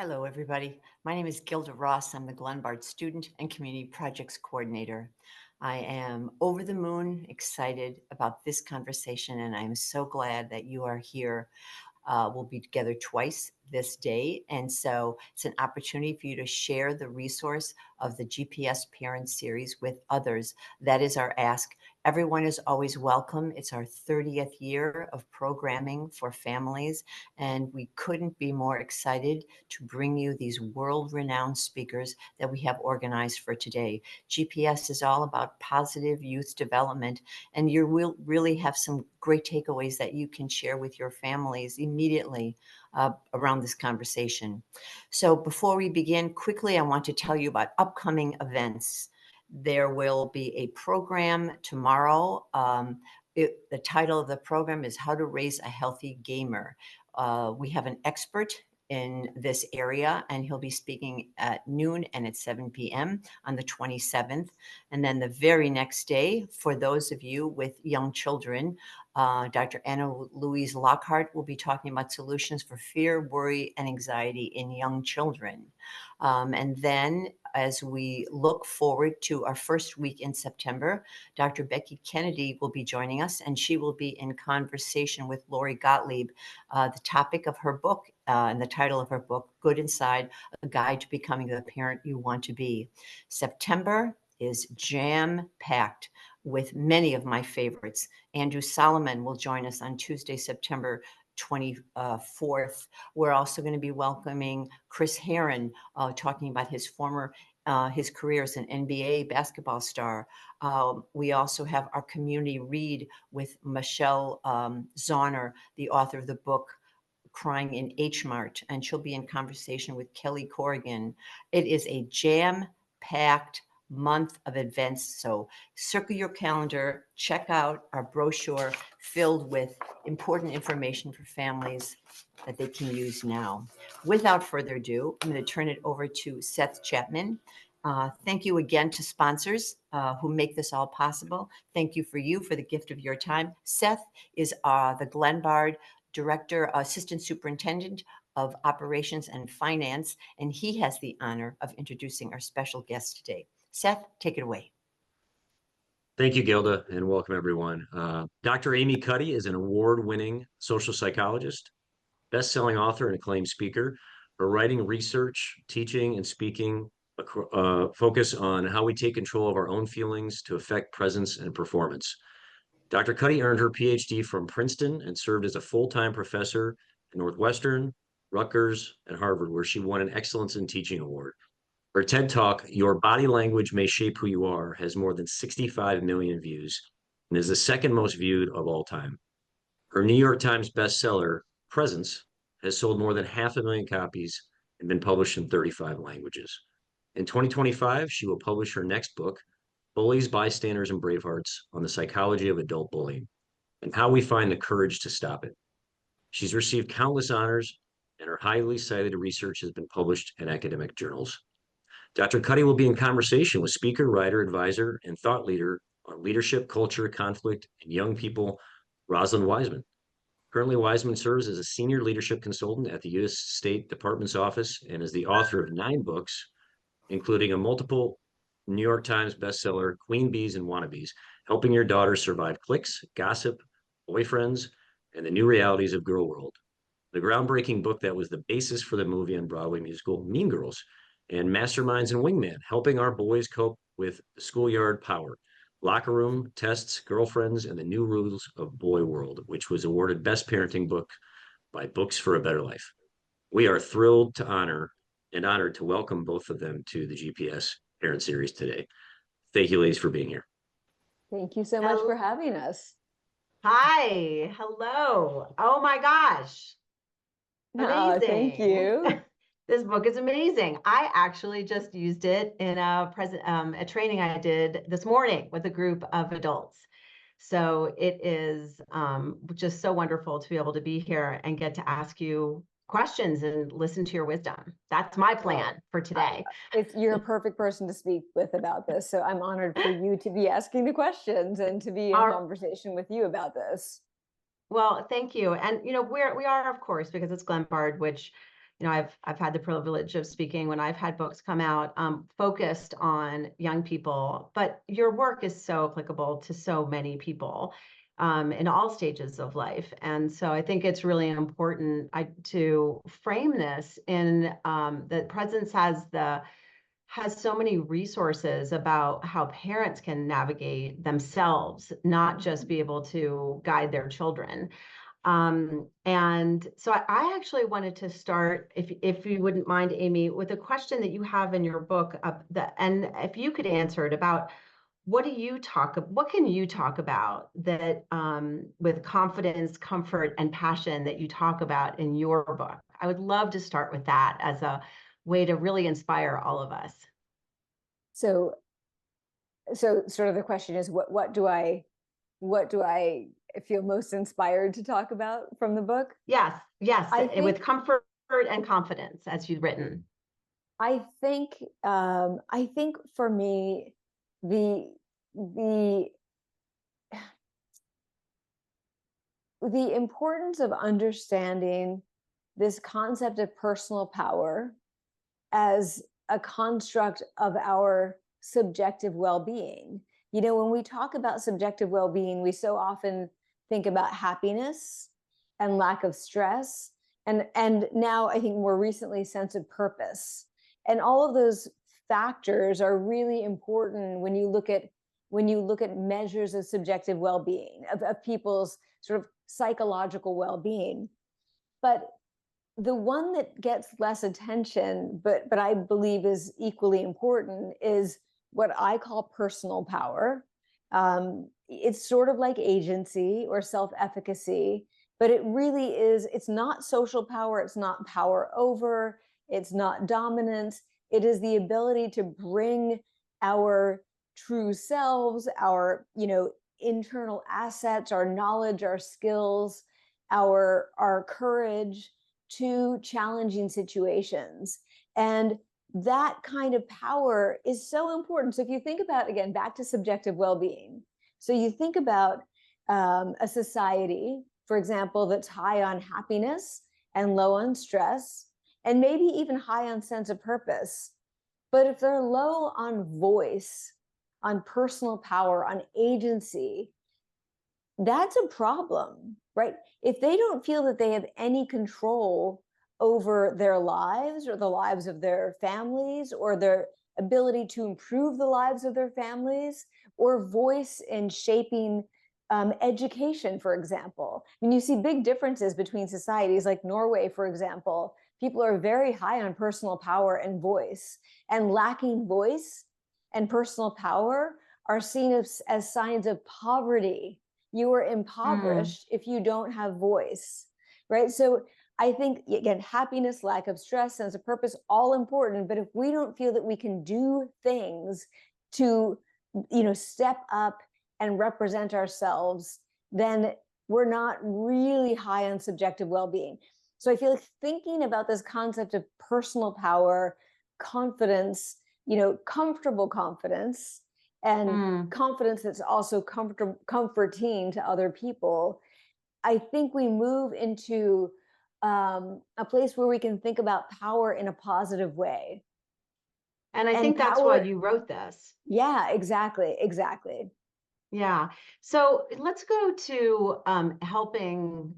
Hello, everybody. My name is Gilda Ross. I'm the Glenbard Student and Community Projects Coordinator. I am over the moon excited about this conversation, and I'm so glad that you are here. We'll be together twice this day. And so it's an opportunity for you to share the resource of the GPS Parent Series with others. That is our ask. Everyone is always welcome. It's our 30th year of programming for families, and we couldn't be more excited to bring you these world-renowned speakers that we have organized for today. GPS is all about positive youth development, and you will really have some great takeaways that you can share with your families immediately around this conversation. So before we begin, quickly, I want to tell you about upcoming events. There will be a program tomorrow. The title of the program is How to Raise a Healthy Gamer. We have an expert in this area, and he'll be speaking at noon and at 7 p.m. on the 27th. And then the very next day, for those of you with young children, Dr. Anna Louise Lockhart will be talking about solutions for fear, worry, and anxiety in young children. And then as we look forward to our first week in September, Dr. Becky Kennedy will be joining us, and she will be in conversation with Lori Gottlieb. The topic of her book and the title of her book, Good Inside, A Guide to Becoming the Parent You Want to Be. September is jam-packed with many of my favorites. Andrew Solomon will join us on Tuesday, September 24th. We're also going to be welcoming Chris Herron, talking about his career as an NBA basketball star. We also have our community read with Michelle Zauner, the author of the book Crying in H Mart, and she'll be in conversation with Kelly Corrigan. It is a jam-packed month of events. So circle your calendar, check out our brochure filled with important information for families that they can use now. Without further ado, I'm going to turn it over to Seth Chapman. Thank you again to sponsors who make this all possible. Thank you for the gift of your time. Seth is the Glenbard Director, Assistant Superintendent of Operations and Finance, and he has the honor of introducing our special guest today. Seth, take it away. Thank you, Gilda, and welcome everyone. Dr. Amy Cuddy is an award-winning social psychologist, best-selling author, and acclaimed speaker. Her writing, research, teaching, and speaking focus on how we take control of our own feelings to affect presence and performance. Dr. Cuddy earned her PhD from Princeton and served as a full-time professor at Northwestern, Rutgers, and Harvard, where she won an Excellence in Teaching Award. Her TED Talk, Your Body Language May Shape Who You Are, has more than 65 million views and is the second most viewed of all time. Her New York Times bestseller, Presence, has sold more than 500,000 copies and been published in 35 languages. In 2025, she will publish her next book, Bullies, Bystanders, and Bravehearts, on the psychology of adult bullying and how we find the courage to stop it. She's received countless honors, and her highly cited research has been published in academic journals. Dr. Cuddy will be in conversation with speaker, writer, advisor, and thought leader on leadership, culture, conflict, and young people, Rosalind Wiseman. Currently, Wiseman serves as a senior leadership consultant at the U.S. State Department's office and is the author of 9 books, including a multiple New York Times bestseller, Queen Bees and Wannabees, Helping Your Daughter Survive Cliques, Gossip, Boyfriends, and the New Realities of Girl World. The groundbreaking book that was the basis for the movie and Broadway musical Mean Girls, and Masterminds and Wingman, Helping Our Boys Cope with Schoolyard Power, Locker Room, Tests, Girlfriends, and the New Rules of Boy World, which was awarded Best Parenting Book by Books for a Better Life. We are thrilled to honored to welcome both of them to the GPS Parent Series today. Thank you, ladies, for being here. Thank you so much for having us. Hi, hello. Oh my gosh. Amazing. Thank you. This book is amazing. I actually just used it in a training I did this morning with a group of adults. So it is just so wonderful to be able to be here and get to ask you questions and listen to your wisdom. That's my plan for today. You're a perfect person to speak with about this. So I'm honored for you to be asking the questions and to be in conversation with you about this. Well, thank you. And, we are, of course, because it's Glenbard, which I've had the privilege of speaking when I've had books come out focused on young people, but your work is so applicable to so many people in all stages of life. And so I think it's really important to frame this in that Presence has so many resources about how parents can navigate themselves, not just be able to guide their children. And so I actually wanted to start, if you wouldn't mind, Amy, with a question that you have in your book, and if you could answer it about what can you talk about that with confidence, comfort, and passion that you talk about in your book? I would love to start with that as a way to really inspire all of us. So sort of the question is, what do I feel most inspired to talk about from the book? Yes, with comfort and confidence, as you've written. I think for me, the importance of understanding this concept of personal power as a construct of our subjective well-being. When we talk about subjective well-being, we so often think about happiness and lack of stress, and now I think more recently, sense of purpose. And all of those factors are really important when you look at measures of subjective well-being, of people's sort of psychological well-being. But the one that gets less attention, but I believe is equally important, is what I call personal power. It's sort of like agency or self-efficacy, but it really is, it's not social power, it's not power over, it's not dominance. It is the ability to bring our true selves, our, internal assets, our knowledge, our skills, our courage to challenging situations. And that kind of power is so important. So if you think about, again, back to subjective well-being, so you think about a society, for example, that's high on happiness and low on stress, and maybe even high on sense of purpose. But if they're low on voice, on personal power, on agency, that's a problem, right? If they don't feel that they have any control over their lives or the lives of their families or their ability to improve the lives of their families or voice in shaping education, for example. I mean, you see big differences between societies like Norway, for example. People are very high on personal power and voice, and lacking voice and personal power are seen as signs of poverty. You are impoverished if you don't have voice, right? So I think, again, happiness, lack of stress, sense of purpose, all important. But if we don't feel that we can do things to, step up and represent ourselves, then we're not really high on subjective well-being. So I feel like thinking about this concept of personal power, confidence, comfortable confidence, and confidence that's also comforting to other people, I think we move into a place where we can think about power in a positive way. And I think that's why you wrote this. Yeah, exactly. Yeah. So let's go to helping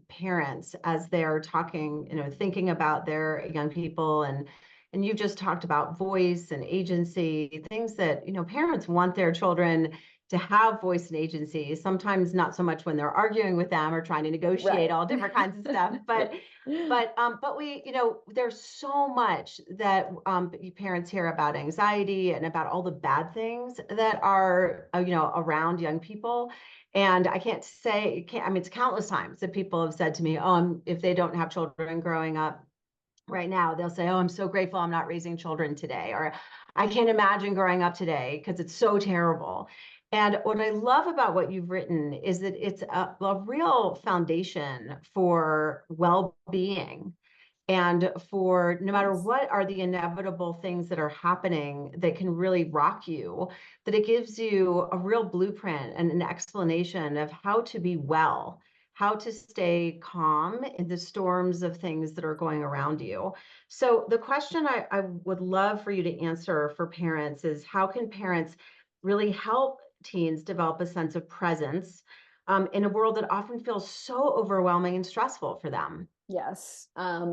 parents as they're talking, thinking about their young people, and you just talked about voice and agency, things that, parents want their children to have voice and agency, sometimes not so much when they're arguing with them or trying to negotiate all different kinds of stuff, but we, there's so much that parents hear about anxiety and about all the bad things that are, around young people. And I mean, it's countless times that people have said to me, if they don't have children growing up right now, they'll say, I'm so grateful I'm not raising children today, or I can't imagine growing up today because it's so terrible. And what I love about what you've written is that it's a real foundation for well-being, and for no matter what are the inevitable things that are happening that can really rock you, that it gives you a real blueprint and an explanation of how to be well, how to stay calm in the storms of things that are going around you. So the question I would love for you to answer for parents is, how can parents really help teens develop a sense of presence in a world that often feels so overwhelming and stressful for them? Yes. I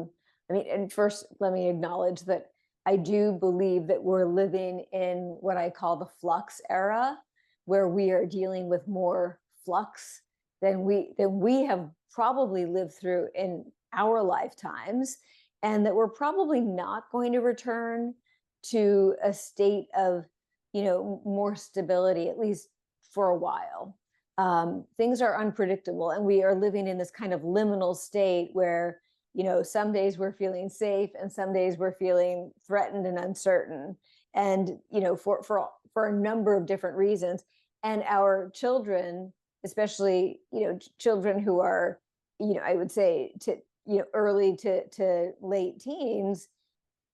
mean, and first, let me acknowledge that I do believe that we're living in what I call the flux era, where we are dealing with more flux than we have probably lived through in our lifetimes, and that we're probably not going to return to a state of, more stability, at least for a while. Things are unpredictable, and we are living in this kind of liminal state where, some days we're feeling safe and some days we're feeling threatened and uncertain, and for a number of different reasons. And our children, especially children who are, I would say, to early to late teens,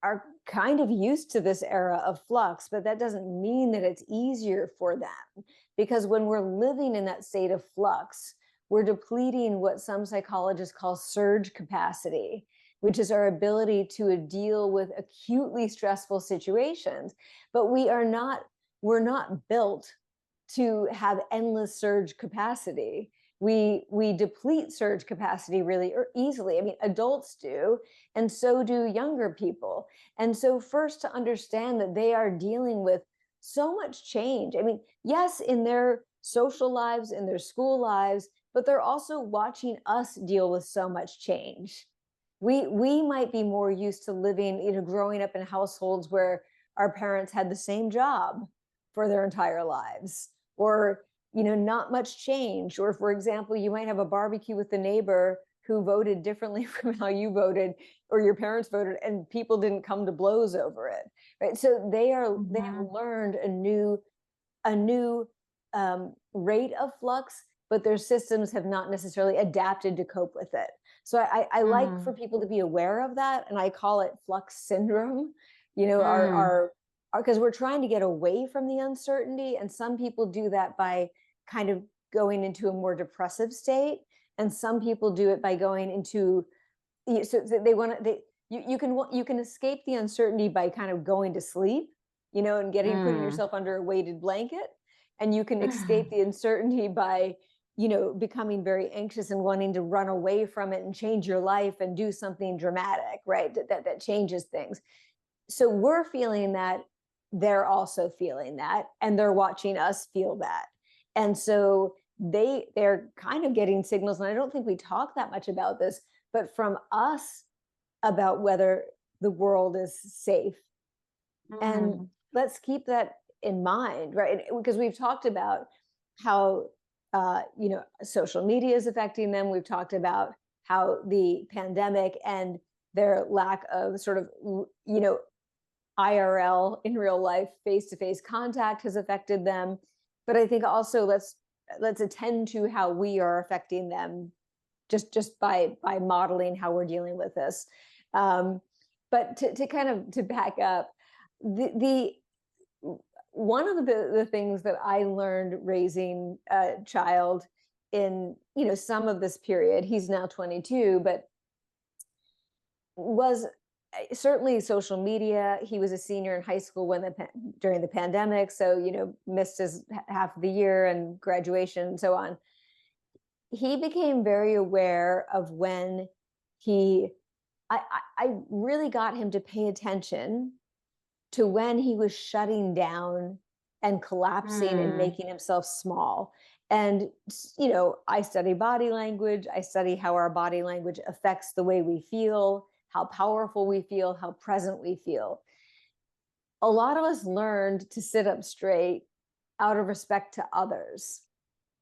are kind of used to this era of flux, but that doesn't mean that it's easier for them, because when we're living in that state of flux, we're depleting what some psychologists call surge capacity, which is our ability to deal with acutely stressful situations. But we're not built to have endless surge capacity. We deplete surge capacity really easily. I mean, adults do, and so do younger people. And so first, to understand that they are dealing with so much change. I mean, yes, in their social lives, in their school lives, but they're also watching us deal with so much change. We might be more used to living, growing up in households where our parents had the same job for their entire lives, or not much change. Or, for example, you might have a barbecue with the neighbor who voted differently from how you voted or your parents voted, and people didn't come to blows over it, right? So they have learned a new rate of flux, but their systems have not necessarily adapted to cope with it. So I like for people to be aware of that, and I call it flux syndrome. Our because we're trying to get away from the uncertainty, and some people do that by kind of going into a more depressive state, and some people do it by going into, so they want to, you can escape the uncertainty by kind of going to sleep, and putting yourself under a weighted blanket, and you can escape the uncertainty by becoming very anxious and wanting to run away from it and change your life and do something dramatic, right, that changes things. So we're feeling that, they're also feeling that, and they're watching us feel that. And so they're kind of getting signals, and I don't think we talk that much about this, but from us, about whether the world is safe. And let's keep that in mind, right? Because we've talked about how social media is affecting them. We've talked about how the pandemic and their lack of sort of IRL, in real life, face-to-face contact has affected them. But I think also let's attend to how we are affecting them, just by modeling how we're dealing with this. But to kind of to back up, the one of the things that I learned raising a child in some of this period, he's now 22, but was certainly social media. He was a senior in high school during the pandemic, so missed his half of the year and graduation and so on. He became very aware of when I really got him to pay attention to when he was shutting down and collapsing and making himself small. And I study body language. I study how our body language affects the way we feel, how powerful we feel, how present we feel. A lot of us learned to sit up straight out of respect to others,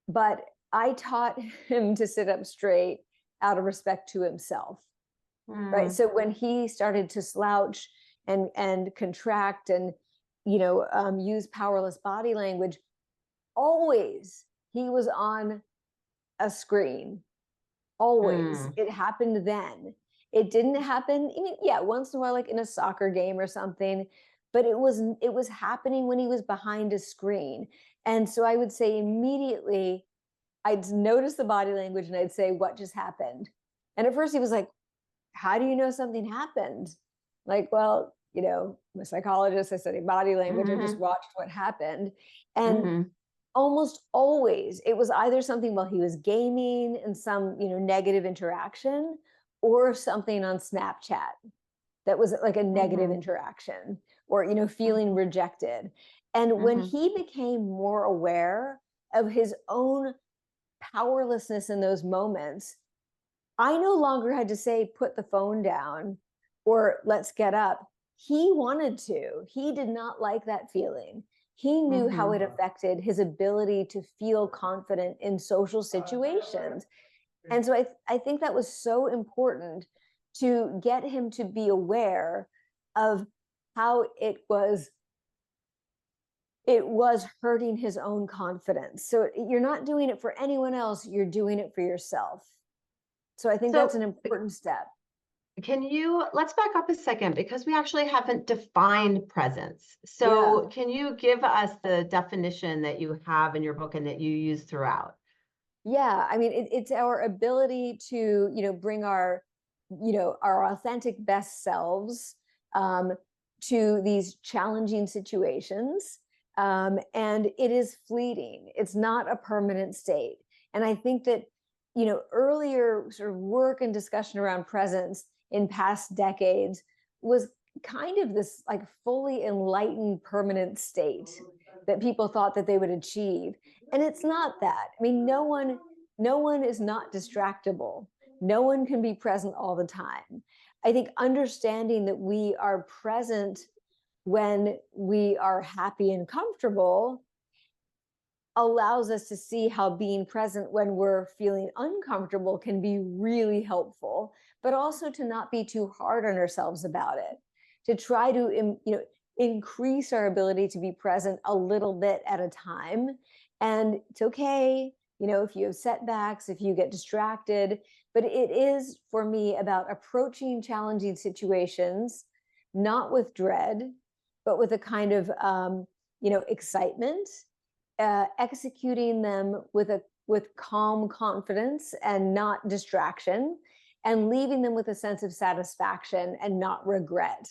but I taught him to sit up straight out of respect to himself, right? So when he started to slouch and contract and use powerless body language, always he was on a screen. Always. It happened then. It didn't happen, once in a while, like in a soccer game or something, but it was happening when he was behind a screen. And so I would say immediately, I'd notice the body language and I'd say, what just happened? And at first he was like, how do you know something happened? Like, well, I'm a psychologist, I study body language, I just watched what happened. And almost always it was either something while he was gaming and some, negative interaction, or something on Snapchat that was like a negative interaction, or, feeling rejected. And when he became more aware of his own powerlessness in those moments, I no longer had to say, put the phone down or let's get up. He wanted to. He did not like that feeling. He knew how it affected his ability to feel confident in social situations. And so I think that was so important to get him to be aware of how it was hurting his own confidence. So you're not doing it for anyone else, you're doing it for yourself. So I think that's an important step. Let's back up a second, because we actually haven't defined presence. So can you give us the definition that you have in your book and that you use throughout? Yeah, I mean, it's our ability to, bring our authentic best selves to these challenging situations. And it is fleeting. It's not a permanent state. And I think that, earlier sort of work and discussion around presence in past decades was kind of this like fully enlightened permanent state that people thought that they would achieve. And it's not that. I mean, no one is not distractible. No one can be present all the time. I think understanding that we are present when we are happy and comfortable allows us to see how being present when we're feeling uncomfortable can be really helpful, but also to not be too hard on ourselves about it, to try to increase our ability to be present a little bit at a time. And it's okay, if you have setbacks, if you get distracted, but it is, for me, about approaching challenging situations, not with dread, but with a kind of, excitement, executing them with calm confidence and not distraction, and leaving them with a sense of satisfaction and not regret.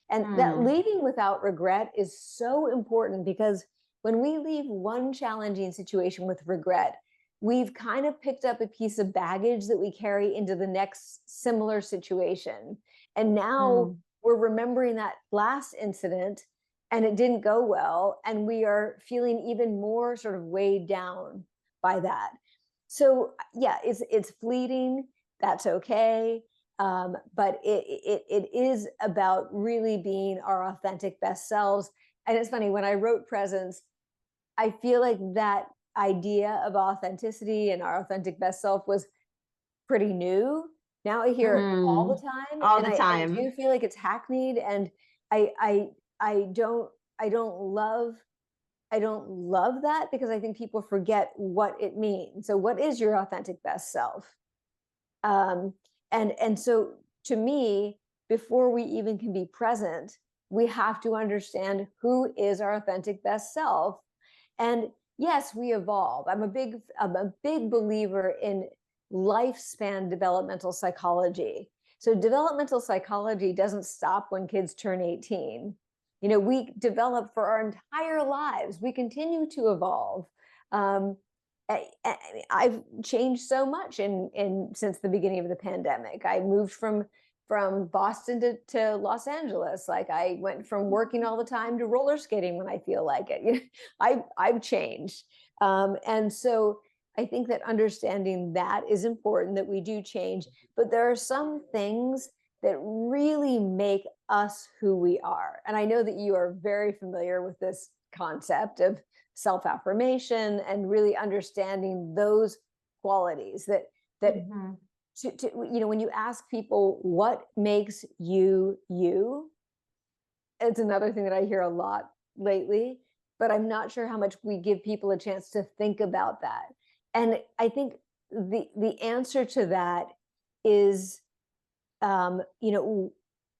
And that leaving without regret is so important, because when we leave one challenging situation with regret, we've kind of picked up a piece of baggage that we carry into the next similar situation. And now we're remembering that last incident and it didn't go well, and we are feeling even more sort of weighed down by that. So yeah, it's fleeting. That's okay. But it is about really being our authentic best selves. And it's funny, when I wrote Presence, I feel like that idea of authenticity and our authentic best self was pretty new. Now I hear it all the time. I do feel like it's hackneyed, and I don't love that, because I think people forget what it means. So what is your authentic best self? And so to me, before we even can be present, we have to understand who is our authentic best self. And yes, we evolve. I'm a big believer in lifespan developmental psychology. So developmental psychology doesn't stop when kids turn 18. We develop for our entire lives. We continue to evolve. I've changed so much since the beginning of the pandemic. I moved from Boston to Los Angeles. Like, I went from working all the time to roller skating when I feel like it. I've changed. And so I think that understanding that is important, that we do change, but there are some things that really make us who we are. And I know that you are very familiar with this concept of self-affirmation and really understanding those qualities that when you ask people what makes you, it's another thing that I hear a lot lately, but I'm not sure how much we give people a chance to think about that. And I think the answer to that is,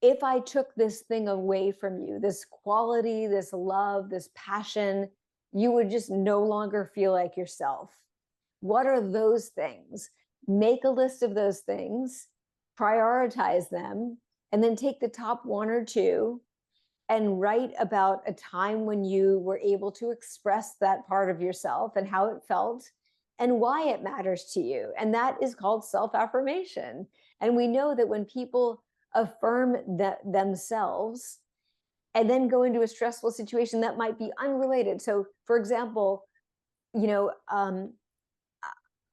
if I took this thing away from you, this quality, this love, this passion, you would just no longer feel like yourself. What are those things? Make a list of those things, prioritize them, and then take the top one or two and write about a time when you were able to express that part of yourself and how it felt and why it matters to you. And that is called self-affirmation. And we know that when people affirm themselves and then go into a stressful situation that might be unrelated. So, for example, you know,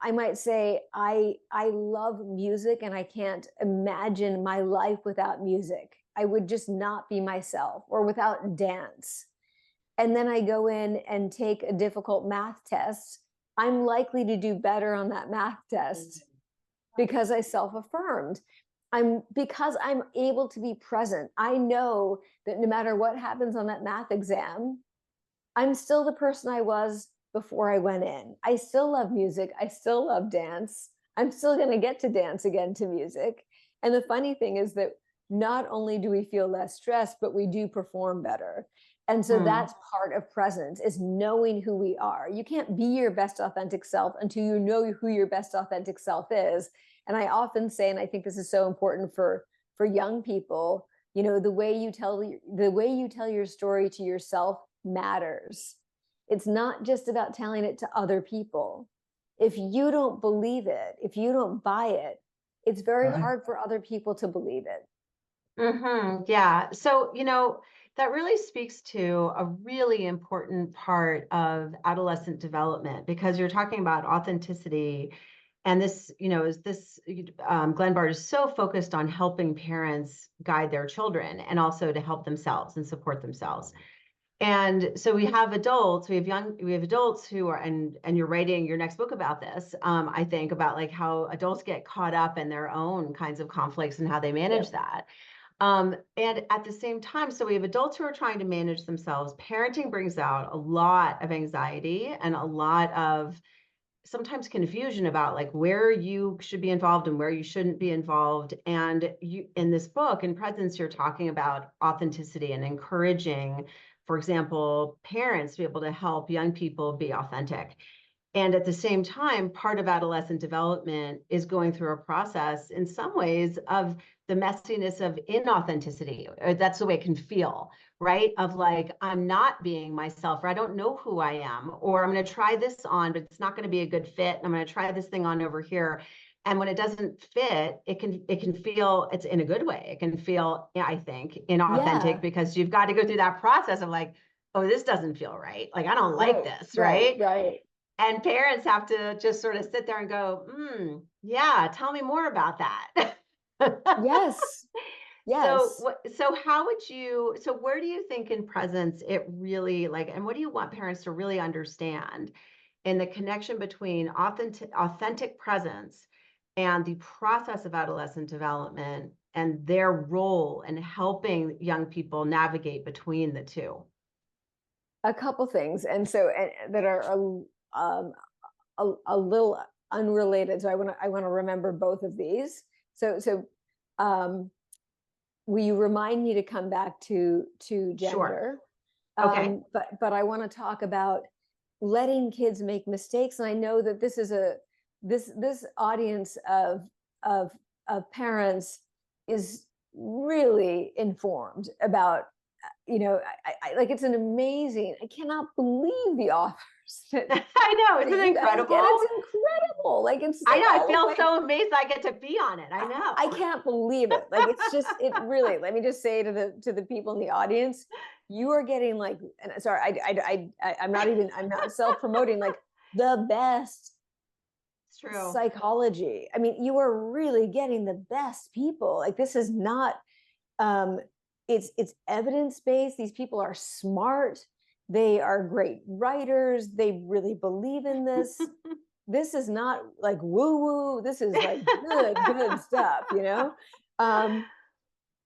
I might say, I love music and I can't imagine my life without music. I would just not be myself, or without dance. And then I go in and take a difficult math test. I'm likely to do better on that math test because I self-affirmed. Because I'm able to be present. I know that no matter what happens on that math exam, I'm still the person I was before I went in. I still love music. I still love dance. I'm still going to get to dance again to music. And the funny thing is that not only do we feel less stressed, but we do perform better. And so that's part of presence, is knowing who we are. You can't be your best authentic self until you know who your best authentic self is. And I often say, and I think this is so important for young people, you know, the way you tell your story to yourself matters. It's not just about telling it to other people. If you don't believe it, if you don't buy it, it's very hard for other people to believe it. Yeah. So, you know, that really speaks to a really important part of adolescent development, because you're talking about authenticity. And this, you know, Glenbard is so focused on helping parents guide their children and also to help themselves and support themselves. And so we have adults who are, and you're writing your next book about this, I think, about like how adults get caught up in their own kinds of conflicts and how they manage that. And at the same time, so we have adults who are trying to manage themselves. Parenting brings out a lot of anxiety and a lot of sometimes confusion about like where you should be involved and where you shouldn't be involved. And you, in this book, in Presence, you're talking about authenticity and encouraging, for example, parents to be able to help young people be authentic. And at the same time, part of adolescent development is going through a process in some ways of the messiness of inauthenticity, or that's the way it can feel, right? Of like, I'm not being myself, or I don't know who I am, or I'm going to try this on, but it's not going to be a good fit. And I'm going to try this thing on over here. And when it doesn't fit, it can feel, it's in a good way. It can feel, I think, inauthentic, because you've got to go through that process of like, oh, this doesn't feel right. Like, I don't like this, right? Right. And parents have to just sort of sit there and go, yeah, tell me more about that. Yes. So how would you, so where do you think in Presence it really like, and what do you want parents to really understand in the connection between authentic presence and the process of adolescent development and their role in helping young people navigate between the two? A couple things, and so that are a little unrelated. So I want to remember both of these. So will you remind me to come back to gender? Sure. Okay. But I want to talk about letting kids make mistakes. And I know that this is this audience of parents is really informed about, you know, I like, it's an amazing, I cannot believe the authors. I know, isn't it incredible? It's incredible. Like, it's, I know, I feel so amazed I get to be on it. I know. I can't believe it. Like, it's just, it really, let me just say to the people in the audience, you are getting like, and sorry, I'm not self-promoting, like the best psychology. I mean, you are really getting the best people. Like, this is not, it's evidence-based. These people are smart. They are great writers. They really believe in this. This is not like woo-woo. This is like good stuff, you know?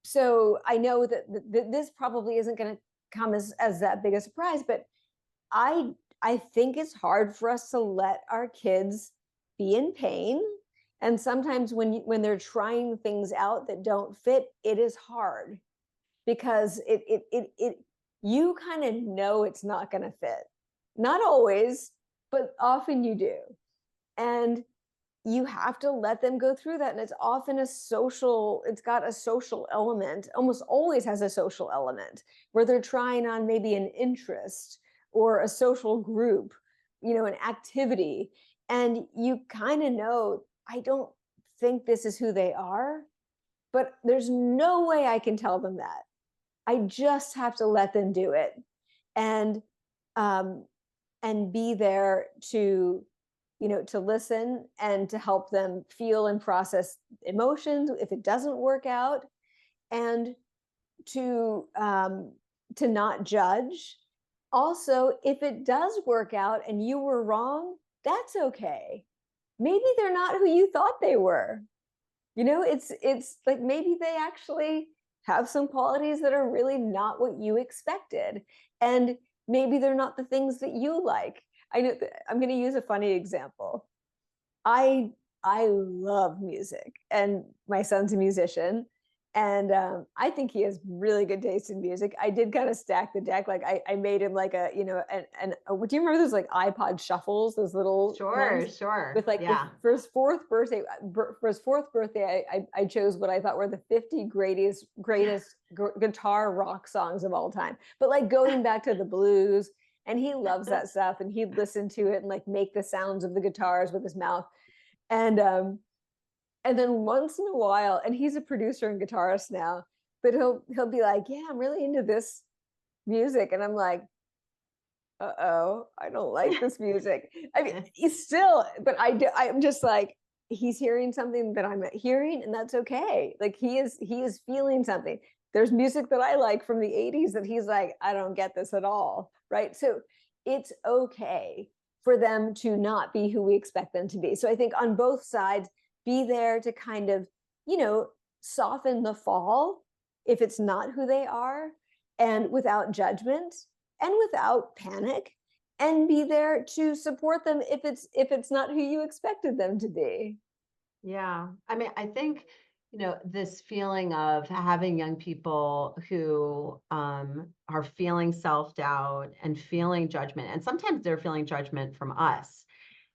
So I know that this probably isn't going to come as that big a surprise, but I think it's hard for us to let our kids be in pain. And sometimes when they're trying things out that don't fit, it is hard, because you kind of know it's not going to fit. Not always, but often you do. And you have to let them go through that. And it's often it's got a social element, almost always has a social element, where they're trying on maybe an interest or a social group, an activity. And you kind of know, I don't think this is who they are, but there's no way I can tell them that. I just have to let them do it, and be there to listen and to help them feel and process emotions if it doesn't work out, and to not judge. Also, if it does work out and you were wrong, that's okay. Maybe they're not who you thought they were. It's like maybe they actually have some qualities that are really not what you expected, and maybe they're not the things that you like. I know I'm going to use a funny example. I love music, and my son's a musician, and I think he has really good taste in music. I did kind of stack the deck. Like I made him like do you remember those like iPod shuffles, those little Sure, ones? sure. With like Yeah. for his fourth birthday, I chose what I thought were the 50 greatest guitar rock songs of all time. But like going back to the blues, and he loves that stuff, and he'd listen to it and like make the sounds of the guitars with his mouth. And then once in a while, and he's a producer and guitarist now, but he'll be like, yeah, I'm really into this music. And I'm like, uh-oh, I don't like this music. I mean, he's still, but I'm just like, he's hearing something that I'm not hearing, and that's okay. Like he is feeling something. There's music that I like from the 80s that he's like, I don't get this at all. Right. So it's okay for them to not be who we expect them to be. So I think on both sides, be there to kind of, soften the fall if it's not who they are, and without judgment and without panic, and be there to support them if it's not who you expected them to be. Yeah. I mean, I think, this feeling of having young people who are feeling self-doubt and feeling judgment, and sometimes they're feeling judgment from us.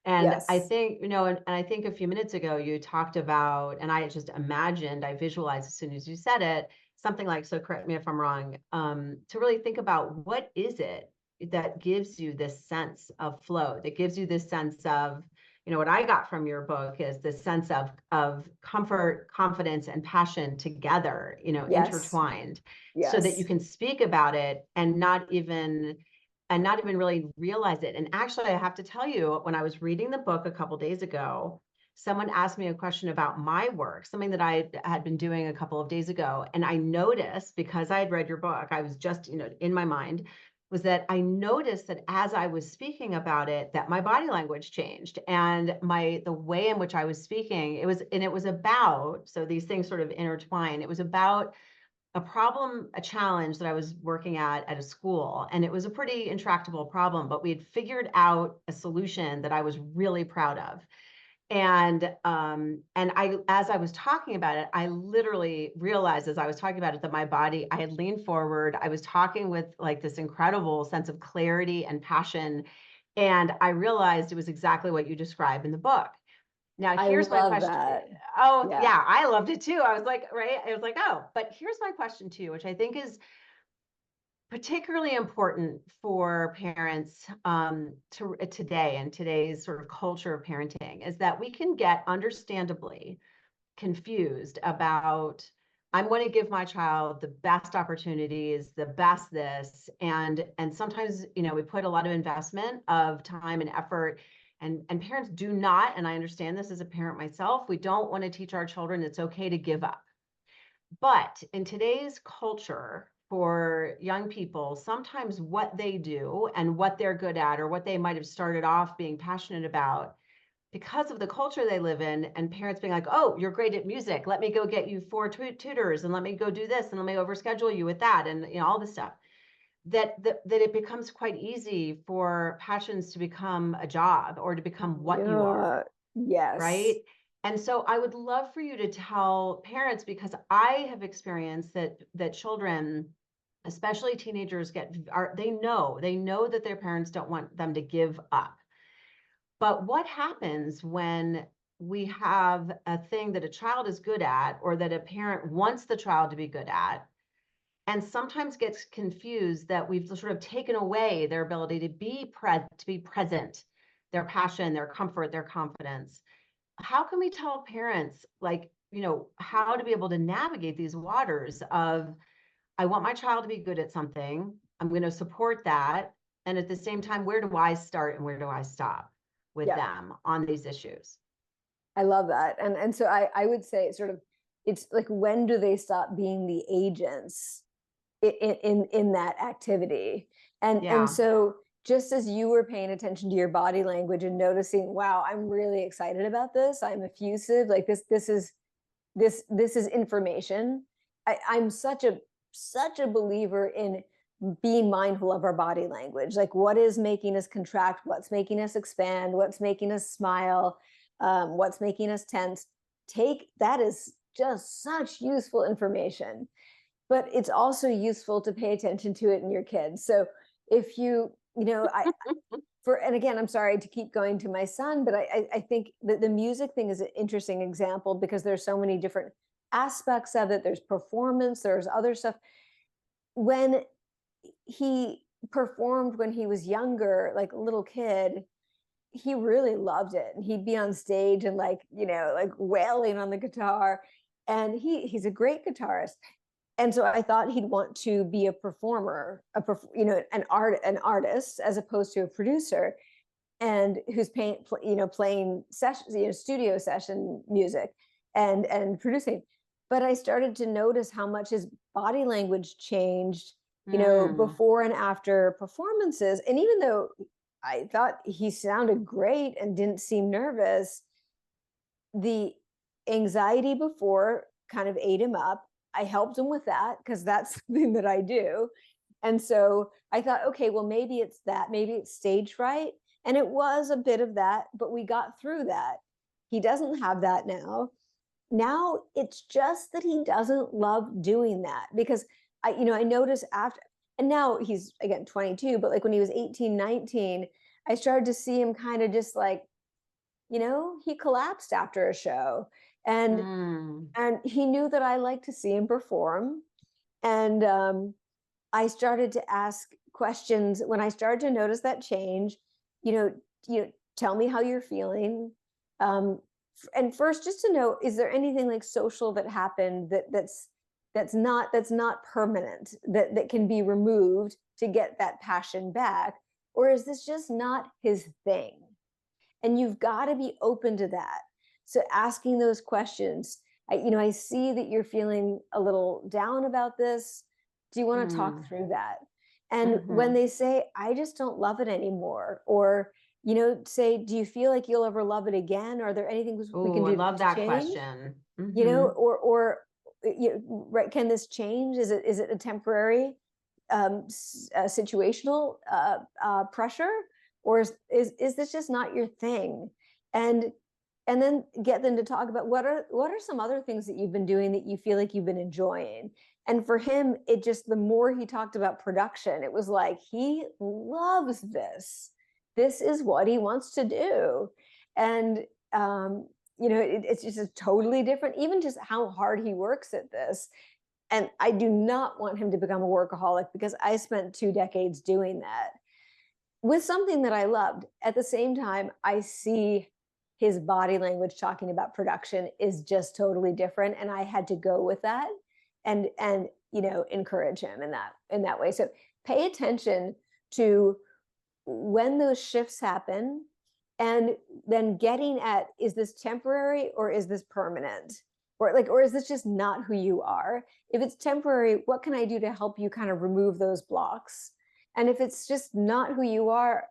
And I Yes. think, and I think a few minutes ago you talked about, and I just imagined, I visualized as soon as you said it, something like, so correct me if I'm wrong, to really think about what is it that gives you this sense of flow, that gives you this sense of, what I got from your book is this sense of comfort, confidence, and passion together, Yes. intertwined, Yes. so that you can speak about it and not even really realize it. And actually, I have to tell you, when I was reading the book a couple days ago, someone asked me a question about my work, something that I had been doing a couple of days ago. And I noticed, because I had read your book, I was just, in my mind, was that I noticed that as I was speaking about it, that my body language changed, and the way in which I was speaking, it was about, so these things sort of intertwine. It was about a challenge that I was working at a school, and it was a pretty intractable problem, but we had figured out a solution that I was really proud of. And as I was talking about it, I literally realized as I was talking about it that my body, I had leaned forward. I was talking with like this incredible sense of clarity and passion. And I realized it was exactly what you describe in the book. Now, I here's my love question. that. Oh, Yeah. yeah, I loved it too. I was like, right. I was like, oh, but here's my question to you, which I think is particularly important for parents today, and today's sort of culture of parenting, is that we can get understandably confused about, I'm going to give my child the best opportunities, the best this, and sometimes, we put a lot of investment of time and effort, and parents do not, and I understand this as a parent myself, we don't want to teach our children it's okay to give up. But in today's culture, for young people, sometimes what they do and what they're good at, or what they might have started off being passionate about, because of the culture they live in, and parents being like, oh, you're great at music, let me go get you 4 tutors, and let me go do this, and let me overschedule you with that, and all this stuff, that it becomes quite easy for passions to become a job, or to become what you are. Yes. Right. And so I would love for you to tell parents, because I have experienced that children, especially teenagers, they know that their parents don't want them to give up. But what happens when we have a thing that a child is good at, or that a parent wants the child to be good at, and sometimes gets confused that we've sort of taken away their ability to be present, their passion, their comfort, their confidence? How can we tell parents, like, how to be able to navigate these waters of, I want my child to be good at something, I'm going to support that, and at the same time, where do I start and where do I stop with Yeah, them on these issues? I love that. And so I would say sort of, it's like, when do they stop being the agents in that activity? And Yeah. so, just as you were paying attention to your body language and noticing, wow, I'm really excited about this, I'm effusive, like this is information. I'm such a believer in being mindful of our body language, like what is making us contract, what's making us expand, what's making us smile, what's making us tense. Take that is just such useful information, but it's also useful to pay attention to it in your kids. So if and again, I'm sorry to keep going to my son, but I think that the music thing is an interesting example, because there's so many different aspects of it. There's performance, there's other stuff. When he performed when he was younger, like a little kid, he really loved it. And he'd be on stage and like wailing on the guitar. And he's a great guitarist. And so I thought he'd want to be a performer, an artist, as opposed to a producer, and who's playing sessions, studio session music and producing. But I started to notice how much his body language changed, before and after performances. And even though I thought he sounded great and didn't seem nervous, the anxiety before kind of ate him up. I helped him with that because that's something that I do. And so I thought, okay, well, maybe it's that, maybe it's stage fright. And it was a bit of that, but we got through that. He doesn't have that now. Now it's just that he doesn't love doing that, because I noticed after, and now he's again 22, but like when he was 18, 19, I started to see him kind of just like, he collapsed after a show. And he knew that I like to see him perform. And I started to ask questions when I started to notice that change. Tell me how you're feeling. And first, just to know, is there anything like social that happened that's not permanent, that can be removed to get that passion back? Or is this just not his thing? And you've got to be open to that. So asking those questions, I see that you're feeling a little down about this. Do you want to talk through that? And when they say, I just don't love it anymore, or, say, do you feel like you'll ever love it again? Are there anything we can do I love to that change? question. Or right, can this change? Is it a temporary situational pressure, or is this just not your thing? And then get them to talk about what are some other things that you've been doing that you feel like you've been enjoying. And for him, it just, the more he talked about production, it was like, he loves this. This is what he wants to do. And it's just a totally different, even just how hard he works at this. And I do not want him to become a workaholic, because I spent 2 decades doing that with something that I loved. At the same time, I see his body language talking about production is just totally different. And I had to go with that and encourage him in that way. So pay attention to when those shifts happen, and then getting at, is this temporary or is this permanent? Or is this just not who you are? If it's temporary, what can I do to help you kind of remove those blocks? And if it's just not who you are,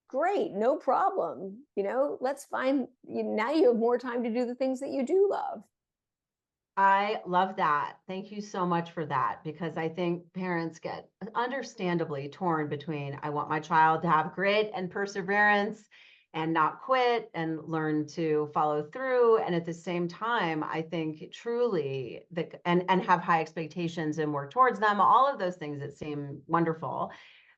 great, no problem. Let's find, now you have more time to do the things that you do love. I love that. Thank you so much for that, because I think parents get understandably torn between, I want my child to have grit and perseverance and not quit and learn to follow through. And at the same time, I think truly and have high expectations and work towards them, all of those things that seem wonderful,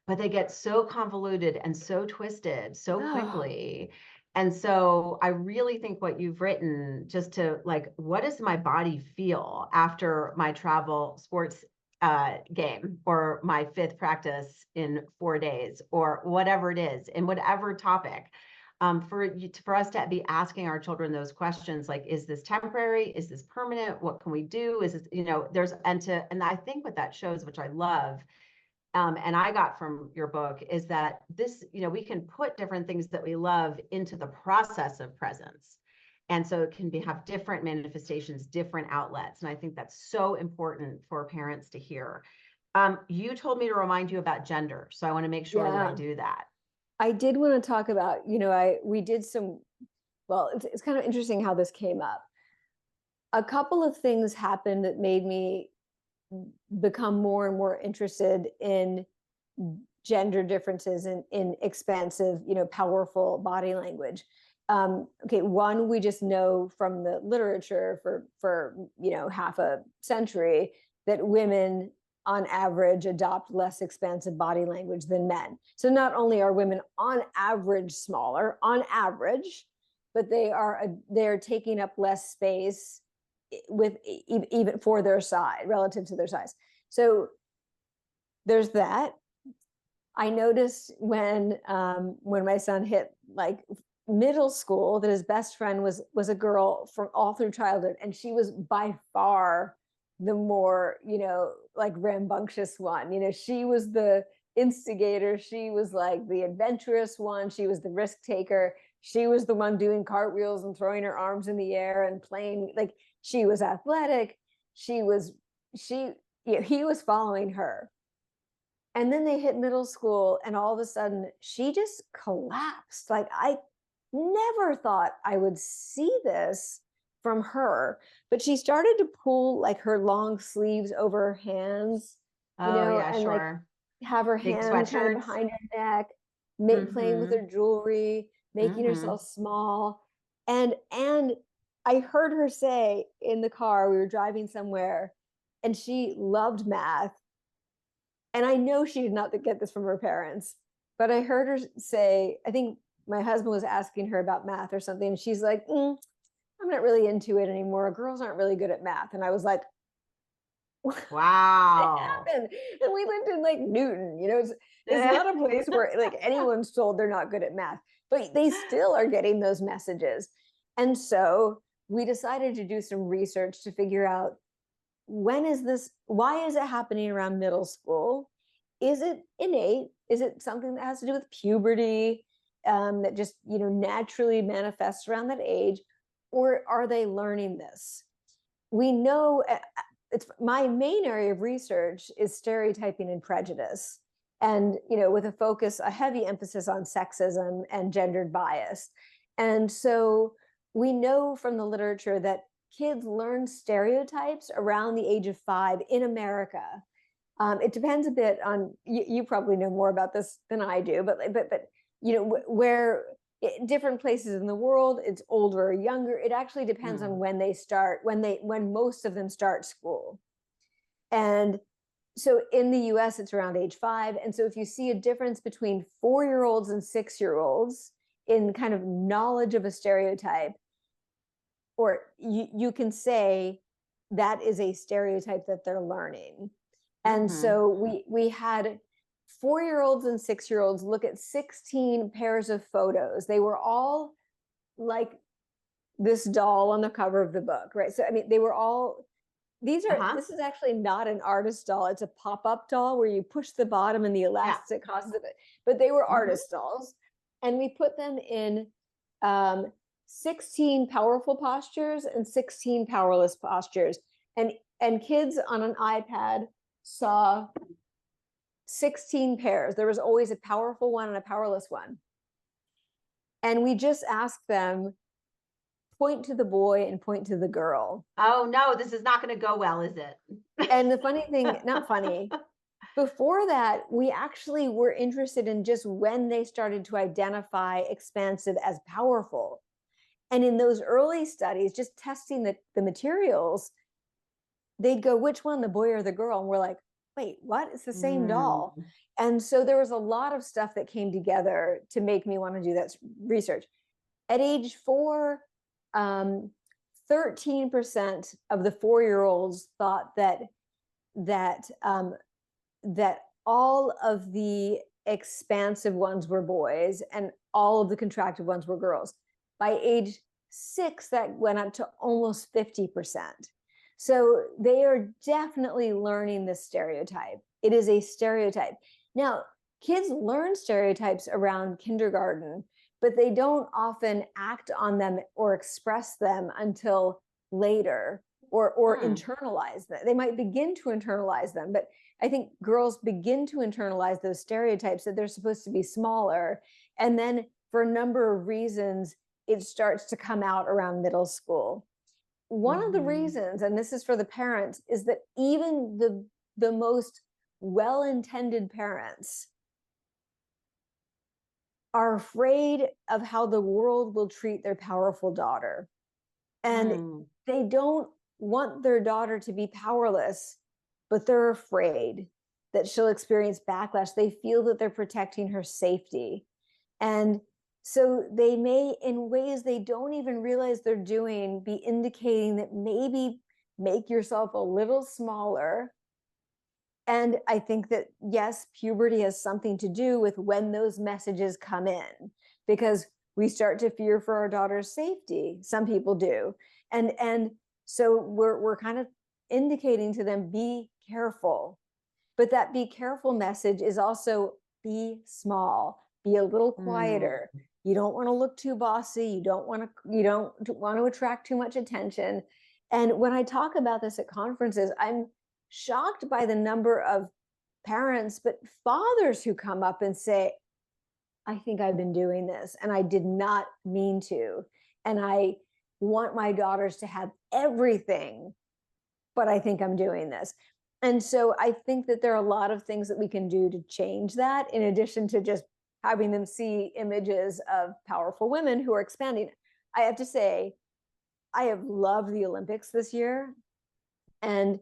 but they get so convoluted and so twisted so quickly. And so I really think what you've written, just to like, what does my body feel after my travel sports game, or my 5th practice in 4 days, or whatever it is, in whatever topic, for us to be asking our children those questions, like, is this temporary? Is this permanent? What can we do? Is this, and I think what that shows, which I love, and I got from your book, is that this, we can put different things that we love into the process of presence. And so it can have different manifestations, different outlets. And I think that's so important for parents to hear. You told me to remind you about gender. So I want to make sure that I do that. I did want to talk about, we did some, well, it's kind of interesting how this came up. A couple of things happened that made me become more and more interested in gender differences in expansive, powerful body language. Okay, one, we just know from the literature for half a century that women on average adopt less expansive body language than men. So not only are women on average smaller, on average, but they're taking up less space with even for their size, relative to their size. So there's that. I noticed when my son hit like middle school that his best friend was a girl from all through childhood, and she was by far the more like rambunctious one. She was the instigator, she was like the adventurous one, she was the risk taker, she was the one doing cartwheels and throwing her arms in the air and playing, like she was athletic, he was following her. And then they hit middle school, and all of a sudden she just collapsed. Like, I never thought I would see this from her, but she started to pull like her long sleeves over her hands, and sure. Like have her Big hands kind of sweatshirts behind her neck, playing with her jewelry, making herself small. And I heard her say in the car, we were driving somewhere, and she loved math. And I know she did not get this from her parents, but I heard her say, I think my husband was asking her about math or something, and she's like, I'm not really into it anymore. Girls aren't really good at math. And I was like, wow. What happened? And we lived in like Newton, it's not a place where like anyone's told they're not good at math, but they still are getting those messages. And so we decided to do some research to figure out, why is it happening around middle school? Is it innate? Is it something that has to do with puberty, that just, naturally manifests around that age? Or are they learning this? We know it's my main area of research is stereotyping and prejudice. And, with a heavy emphasis on sexism and gendered bias. And so we know from the literature that kids learn stereotypes around the age of 5 in America. It depends a bit on, you probably know more about this than I do, but where different places in the world, it's older or younger. It actually depends on when they start, when most of them start school. And so in the US, it's around age 5. And so if you see a difference between 4-year-olds and 6-year-olds in kind of knowledge of a stereotype, or you can say that is a stereotype that they're learning. And so we had 4-year-olds and 6-year-olds look at 16 pairs of photos. They were all like this doll on the cover of the book, right? So, I mean, they were all, this is actually not an artist doll. It's a pop-up doll where you push the bottom and the elastic causes it. But they were artist dolls. And we put them in 16 powerful postures and 16 powerless postures. And kids on an iPad saw 16 pairs. There was always a powerful one and a powerless one. And we just asked them, point to the boy and point to the girl. Oh no, this is not going to go well, is it? And the funny thing, not funny, before that, we actually were interested in just when they started to identify expansive as powerful. And in those early studies, just testing the materials, they'd go, which one, the boy or the girl? And we're like, wait, what? It's the same doll. And so there was a lot of stuff that came together to make me want to do that research. At age 4, 13% of the 4-year-olds thought that that all of the expansive ones were boys and all of the contracted ones were girls. By age 6, that went up to almost 50%. So they are definitely learning this stereotype. It is a stereotype. Now, kids learn stereotypes around kindergarten, but they don't often act on them or express them until later, or internalize them. They might begin to internalize them, but I think girls begin to internalize those stereotypes that they're supposed to be smaller. And then for a number of reasons, it starts to come out around middle school. One of the reasons, and this is for the parents, is that even the most well-intended parents are afraid of how the world will treat their powerful daughter. And they don't want their daughter to be powerless, but they're afraid that she'll experience backlash. They feel that they're protecting her safety. And so they may, in ways they don't even realize they're doing, be indicating that maybe make yourself a little smaller. And I think that, yes, puberty has something to do with when those messages come in, because we start to fear for our daughter's safety. Some people do. And so we're kind of indicating to them, be careful. But that be careful message is also be small, be a little quieter. You don't want to look too bossy. You don't want to attract too much attention. And when I talk about this at conferences, I'm shocked by the number of parents, but fathers who come up and say, I think I've been doing this and I did not mean to. And I want my daughters to have everything, but I think I'm doing this. And so I think that there are a lot of things that we can do to change that, in addition to just having them see images of powerful women who are expanding. I have to say, I have loved the Olympics this year. And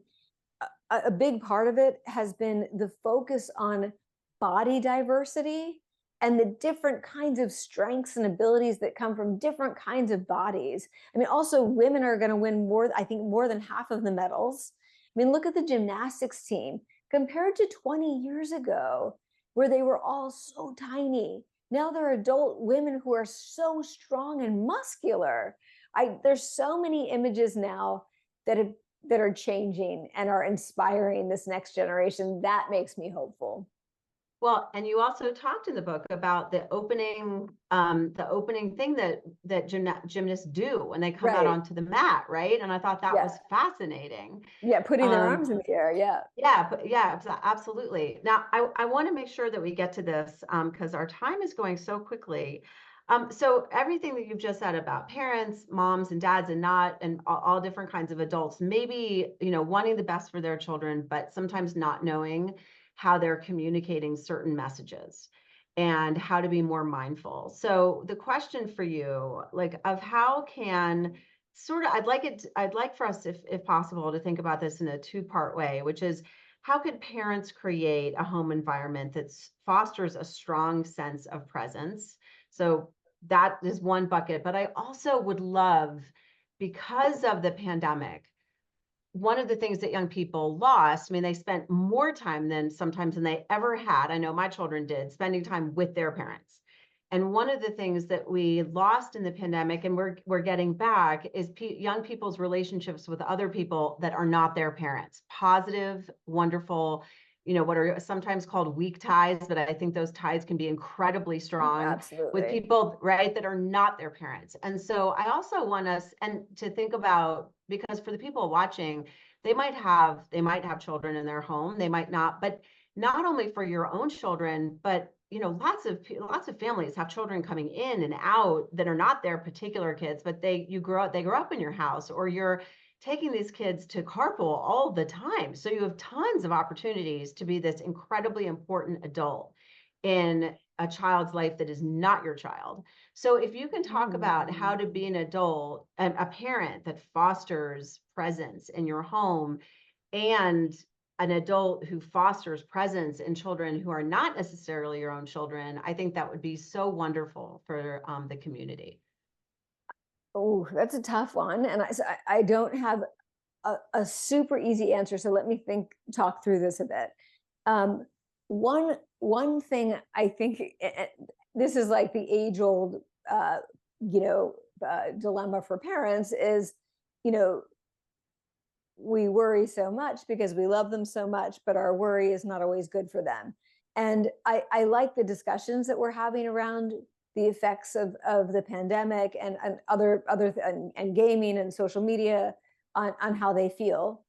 a big part of it has been the focus on body diversity and the different kinds of strengths and abilities that come from different kinds of bodies. I mean, also women are going to win more than half of the medals. I mean, look at the gymnastics team compared to 20 years ago, where they were all so tiny. Now they're adult women who are so strong and muscular. There's so many images now that are changing and are inspiring this next generation. That makes me hopeful. Well, and you also talked in the book about the opening thing that gymnasts do when they come out onto the mat, right? And I thought that was fascinating. Yeah, putting their arms in the air. Yeah, absolutely. Now, I want to make sure that we get to this because our time is going so quickly. So everything that you've just said about parents, moms and dads, and all different kinds of adults, maybe, wanting the best for their children, but sometimes not knowing how they're communicating certain messages and how to be more mindful. So the question for you, of how can I'd like for us, if possible, to think about this in a two-part way, which is, how could parents create a home environment that fosters a strong sense of presence? So that is one bucket, but I also would love, because of the pandemic, one of the things that young people lost, I mean, they spent more time than they ever had. I know my children did, spending time with their parents. And one of the things that we lost in the pandemic, and we're getting back, is young people's relationships with other people that are not their parents. Positive, wonderful, what are sometimes called weak ties, but I think those ties can be incredibly strong with people, right, that are not their parents. And so I also want us to think about, because for the people watching, they might have children in their home, they might not, but not only for your own children, but lots of families have children coming in and out that are not their particular kids, but they grow up in your house, or you're taking these kids to carpool all the time. So you have tons of opportunities to be this incredibly important adult in a child's life that is not your child. So if you can talk about how to be an adult and a parent that fosters presence in your home, and an adult who fosters presence in children who are not necessarily your own children, I think that would be so wonderful for the community. Oh, that's a tough one. And I don't have a super easy answer. So let me talk through this a bit. One thing I think, this is like the age old, dilemma for parents is, we worry so much because we love them so much, but our worry is not always good for them. And I like the discussions that we're having around the effects of the pandemic and and gaming and social media on how they feel.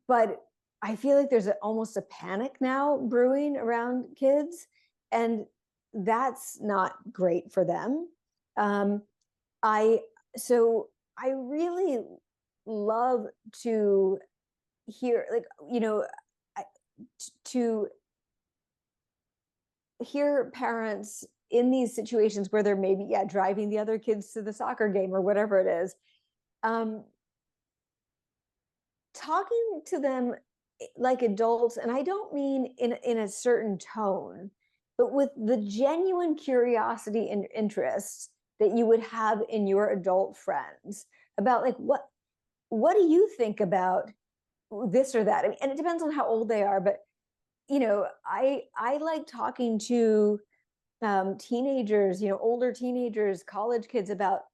But I feel like there's almost a panic now brewing around kids, and that's not great for them. I really love to hear, to hear parents in these situations where they're maybe driving the other kids to the soccer game or whatever it is, talking to them like adults. And I don't mean in a certain tone, but with the genuine curiosity and interest that you would have in your adult friends about, like, what do you think about this or that? I mean, and it depends on how old they are, but I like talking to teenagers, older teenagers, college kids about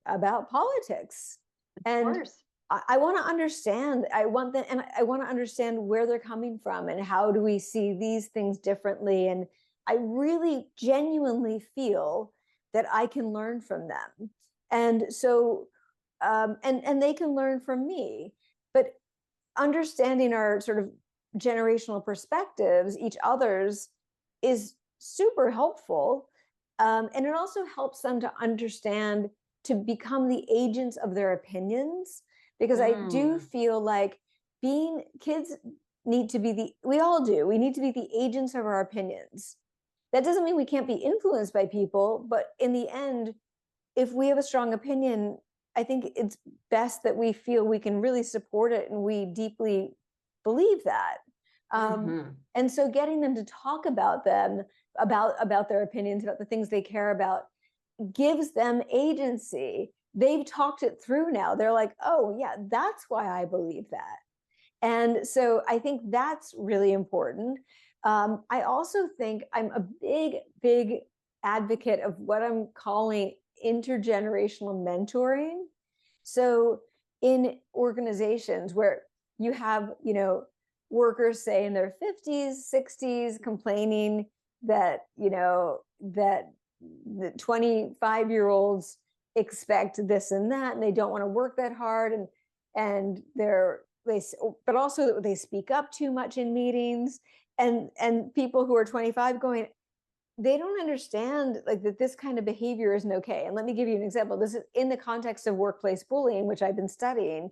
politics. Of And course. I want to understand. I want them, and I want to understand where they're coming from and how do we see these things differently. And I really genuinely feel that I can learn from them, and so and they can learn from me. But understanding our sort of generational perspectives, each other's, is super helpful. And it also helps them to understand, to become the agents of their opinions, because I do feel like kids need to be we all do, we need to be the agents of our opinions. That doesn't mean we can't be influenced by people, but in the end, if we have a strong opinion, I think it's best that we feel we can really support it and we deeply believe that. And so getting them to talk about their opinions, about the things they care about, gives them agency. They've talked it through now. They're like, oh yeah, that's why I believe that. And so I think that's really important. I also think I'm a big advocate of what I'm calling intergenerational mentoring. So in organizations where you have, workers, say, in their 50s, 60s, complaining that, that the 25-year-olds expect this and that, and they don't want to work that hard, and but also they speak up too much in meetings, and people who are 25 going, they don't understand, like, that this kind of behavior isn't okay. And let me give you an example. This is in the context of workplace bullying, which I've been studying.